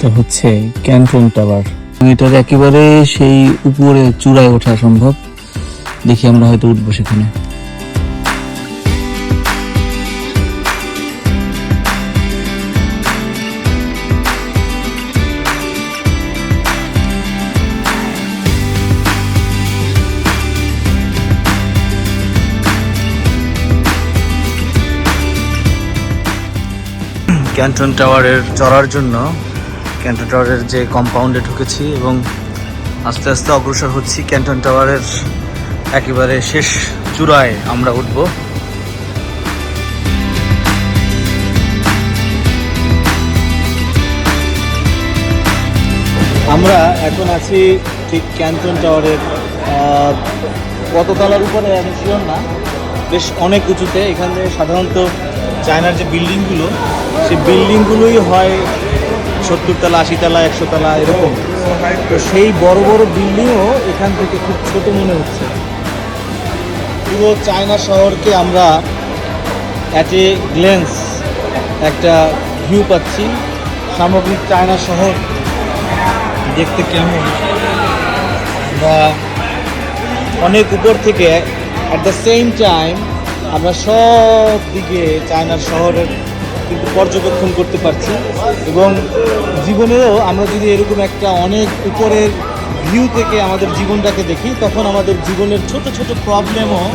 এটা হচ্ছে Canton tower. এটার একেবারে সেই উপরে চূড়ায় ওঠা সম্ভব। দেখি আমরা হয়তো উঠবো সেখানে। ক্যান্টন টাওয়ারের চড়ার জন্য ক্যান্টন টাওয়ারের যে কম্পাউন্ডে ঢুকেছি এবং আস্তে আস্তে অগ্রসর হচ্ছি। ক্যান্টন টাওয়ারের একেবারে শেষ চূড়ায় আমরা উঠব। আমরা এখন আছি ঠিক ক্যান্টন টাওয়ারের কত তলার উপরে আমি শিওর না, বেশ অনেক উঁচুতে। এখানে সাধারণত চায়নার যে বিল্ডিংগুলো, সেই বিল্ডিংগুলোই হয় 70 তলা, 80 তলা, 100 তলা এরকম। তো সেই বড় বড় বিল্ডিংও এখান থেকে খুব ছোট মনে হচ্ছে। পুরো চায়না শহরকে আমরা অ্যাট এ গ্লেন্স একটা ভিউ পাচ্ছি। সামগ্রিক চায়না শহর দেখতে কেমন বা অনেক উপর থেকে অ্যাট দ্য সেম টাইম আমরা সব দিকে চায়নার শহরের কিন্তু পর্যবেক্ষণ করতে পারছি। এবং জীবনেও আমরা যদি এরকম একটা অনেক উপরের ভিউ থেকে আমাদের জীবনটাকে দেখি, তখন আমাদের জীবনের ছোট ছোট প্রবলেমও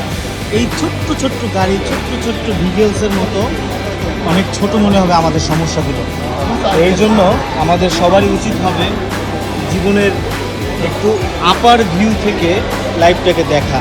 এই ছোট্ট ছোট্ট গাড়ি, ছোট্ট ছোট্ট ভিজুয়ালসের মতো অনেক ছোট মনে হবে আমাদের সমস্যাগুলো। এই জন্য আমাদের সবারই উচিত হবে জীবনের একটু আপার ভিউ থেকে লাইফটাকে দেখা।